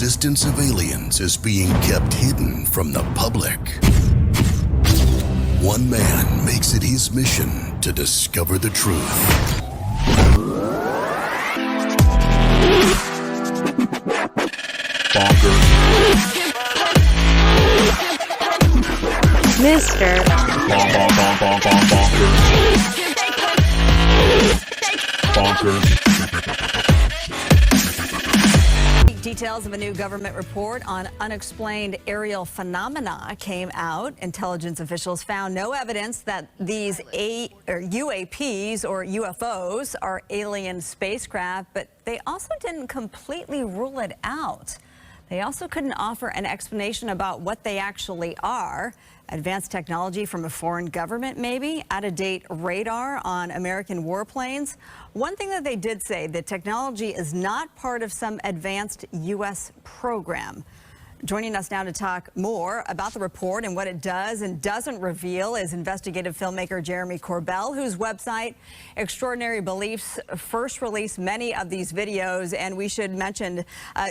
existence of aliens is being kept hidden from the public. One man makes it his mission to discover the truth. Mr. Details of a new government report on unexplained aerial phenomena came out. Intelligence officials found no evidence that these UAPs or UFOs are alien spacecraft, but they also didn't completely rule it out. They also couldn't offer an explanation about what they actually are. Advanced technology from a foreign government, maybe? Out-of-date radar on American warplanes? One thing that they did say, the technology is not part of some advanced U.S. program. Joining us now to talk more about the report and what it does and doesn't reveal is investigative filmmaker Jeremy Corbell, whose website, Extraordinary Beliefs, first released many of these videos. And we should mention,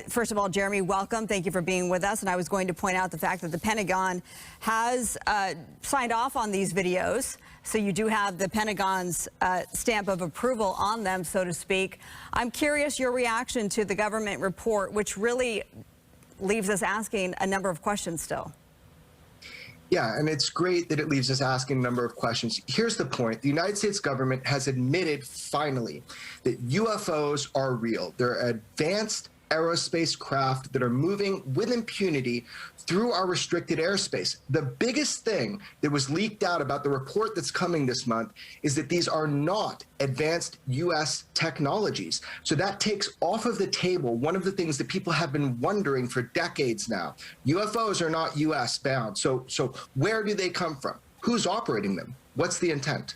first of all, Jeremy, welcome. Thank you for being with us. And I was going to point out the fact that the Pentagon has signed off on these videos. So you do have the Pentagon's stamp of approval on them, so to speak. I'm curious your reaction to the government report, which really leaves us asking a number of questions still. Yeah, and it's great that it leaves us asking a number of questions. Here's the point. The United States government has admitted, finally, that UFOs are real. They're advanced aerospace craft that are moving with impunity through our restricted airspace. The biggest thing that was leaked out about the report that's coming this month is that these are not advanced U.S. technologies. So that takes off of the table one of the things that people have been wondering for decades now. UFOs are not U.S. bound. So where do they come from? Who's operating them? What's the intent?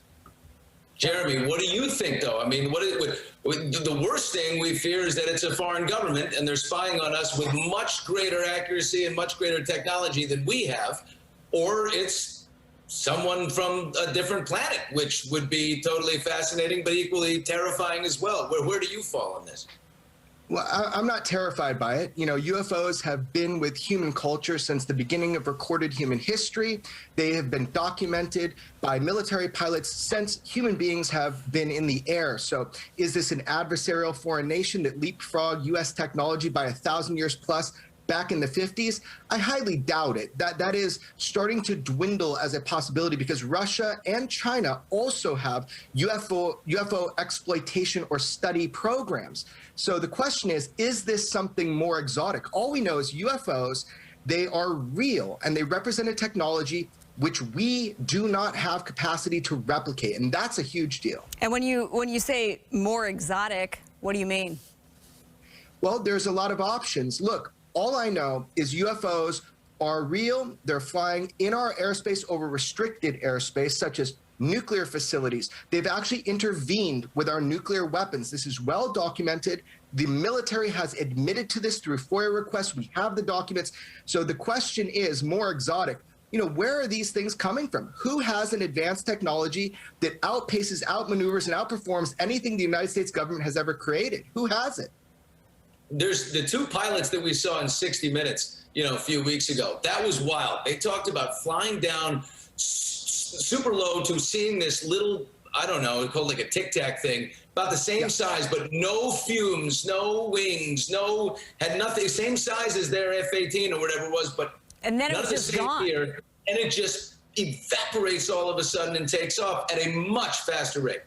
Jeremy, what do you think, though? I mean, the worst thing we fear is that it's a foreign government and they're spying on us with much greater accuracy and much greater technology than we have, or it's someone from a different planet, which would be totally fascinating but equally terrifying as well. Where do you fall on this? Well, I'm not terrified by it. You know, UFOs have been with human culture since the beginning of recorded human history. They have been documented by military pilots since human beings have been in the air. So is this an adversarial foreign nation that leapfrogged U.S. technology by 1,000 years plus back in the 50s? I highly doubt it. That is starting to dwindle as a possibility because Russia and China also have UFO exploitation or study programs. So the question is this something more exotic? All we know is UFOs, they are real and they represent a technology which we do not have capacity to replicate. And that's a huge deal. And when you say more exotic, what do you mean? Well, there's a lot of options. Look, all I know is UFOs are real. They're flying in our airspace over restricted airspace, such as nuclear facilities. They've actually intervened with our nuclear weapons. This is well documented. The military has admitted to this through FOIA requests. We have the documents. So the question is more exotic. You know, where are these things coming from? Who has an advanced technology that outpaces, outmaneuvers, and outperforms anything the United States government has ever created? Who has it? There's the two pilots that we saw in 60 Minutes, a few weeks ago. That was wild. They talked about flying down super low to seeing this little, I don't know, called like a Tic Tac thing, about the same size, but no fumes, no wings, had nothing, same size as their F-18 or whatever it was, but and then it was just gone. Here, and it just evaporates all of a sudden and takes off at a much faster rate.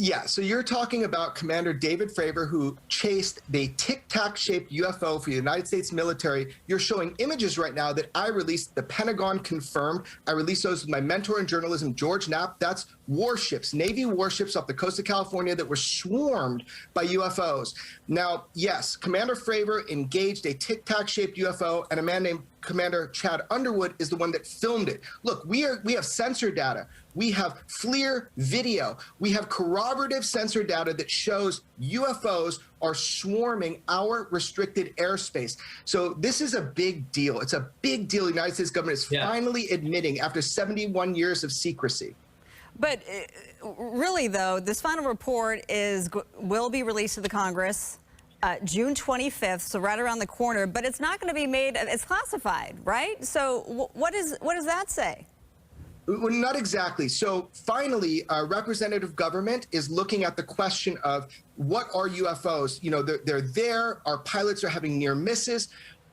Yeah, so you're talking about Commander David Fravor, who chased the tic-tac-shaped UFO for the United States military. You're showing images right now that I released, the Pentagon confirmed. I released those with my mentor in journalism, George Knapp. That's warships, Navy warships off the coast of California that were swarmed by UFOs. Now, yes, Commander Fravor engaged a tic-tac-shaped UFO, and a man named Commander Chad Underwood is the one that filmed it. Look, we have sensor data. We have FLIR video. We have corroborative sensor data that shows UFOs are swarming our restricted airspace. So this is a big deal. It's a big deal. The United States government is finally admitting after 71 years of secrecy. But really, though, this final report will be released to the Congress June 25th, so right around the corner, but it's not going to be made, it's classified, right? So what does that say? Well, not exactly. So finally, representative government is looking at the question of what are UFOs? You know, they're there, our pilots are having near misses.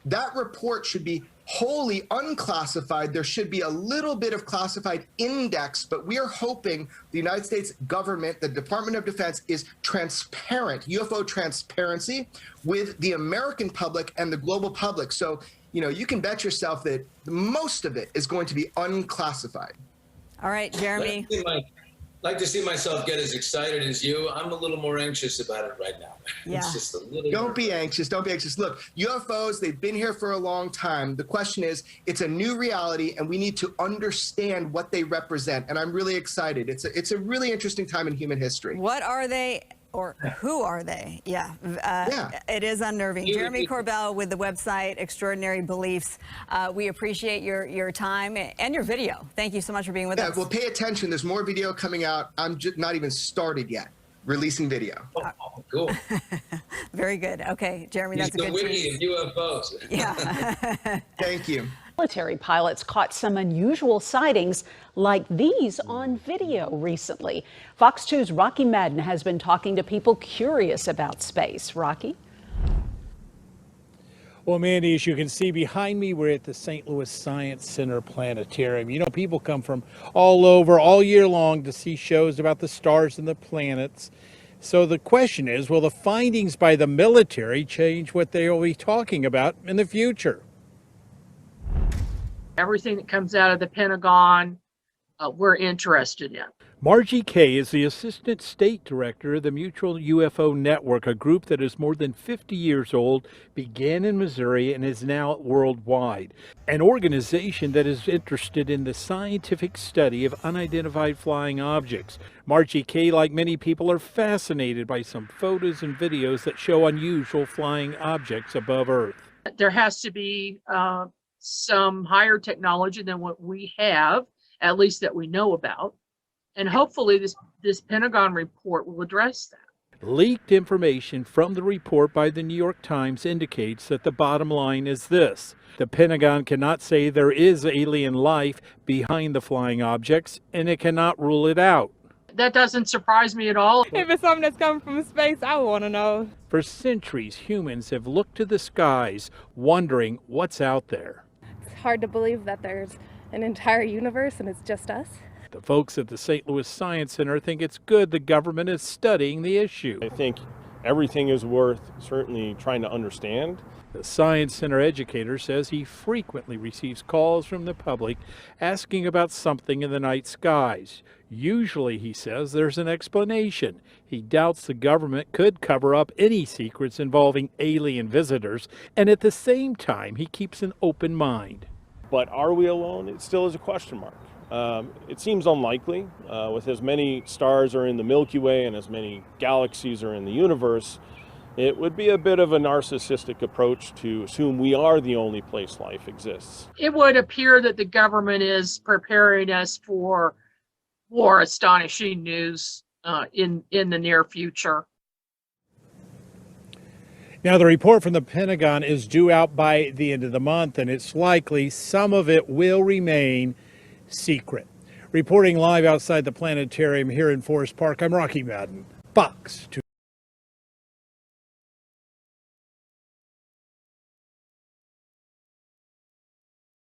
That report should be wholly unclassified. There should be a little bit of classified index, but we are hoping the United States government, the Department of Defense, is transparent, UFO transparency with the American public and the global public. So, you know, you can bet yourself that most of it is going to be unclassified. All right, Jeremy. Like to see myself get as excited as you. I'm a little more anxious about it right now. Yeah. It's just a little. Don't be anxious. Don't be anxious. Look, UFOs, they've been here for a long time. The question is, it's a new reality, and we need to understand what they represent. And I'm really excited. It's a really interesting time in human history. What are they? Or who are they? Yeah, It is unnerving. Jeremy Corbell with the website Extraordinary Beliefs. We appreciate your time and your video. Thank you so much for being with us. Yeah, well, pay attention. There's more video coming out. I'm just not even started yet releasing video. Oh, cool. Very good. Okay, Jeremy, that's a good wiki of UFOs. Yeah. Thank you. Military pilots caught some unusual sightings like these on video recently. Fox 2's Rocky Madden has been talking to people curious about space. Rocky? Well, Mandy, as you can see behind me, we're at the St. Louis Science Center Planetarium. You know, people come from all over all year long to see shows about the stars and the planets. So the question is, will the findings by the military change what they will be talking about in the future? Everything that comes out of the Pentagon, we're interested in. Margie Kay is the Assistant State Director of the Mutual UFO Network, a group that is more than 50 years old, began in Missouri and is now worldwide. An organization that is interested in the scientific study of unidentified flying objects. Margie Kay, like many people, are fascinated by some photos and videos that show unusual flying objects above Earth. There has to be some higher technology than what we have, at least that we know about. And hopefully this Pentagon report will address that. Leaked information from the report by the New York Times indicates that the bottom line is this. The Pentagon cannot say there is alien life behind the flying objects, and it cannot rule it out. That doesn't surprise me at all. If it's something that's coming from space, I would want to know. For centuries, humans have looked to the skies, wondering what's out there. It's hard to believe that there's an entire universe and it's just us. The folks at the St. Louis Science Center think it's good the government is studying the issue. I think everything is worth certainly trying to understand. The Science Center educator says he frequently receives calls from the public asking about something in the night skies. Usually, he says, there's an explanation. He doubts the government could cover up any secrets involving alien visitors, and at the same time, he keeps an open mind. But are we alone? It still is a question mark. It seems unlikely. With as many stars are in the Milky Way and as many galaxies are in the universe, it would be a bit of a narcissistic approach to assume we are the only place life exists. It would appear that the government is preparing us for more astonishing news in the near future. Now, the report from the Pentagon is due out by the end of the month, and it's likely some of it will remain secret. Reporting live outside the planetarium here in Forest Park, I'm Rocky Madden, Fox 2.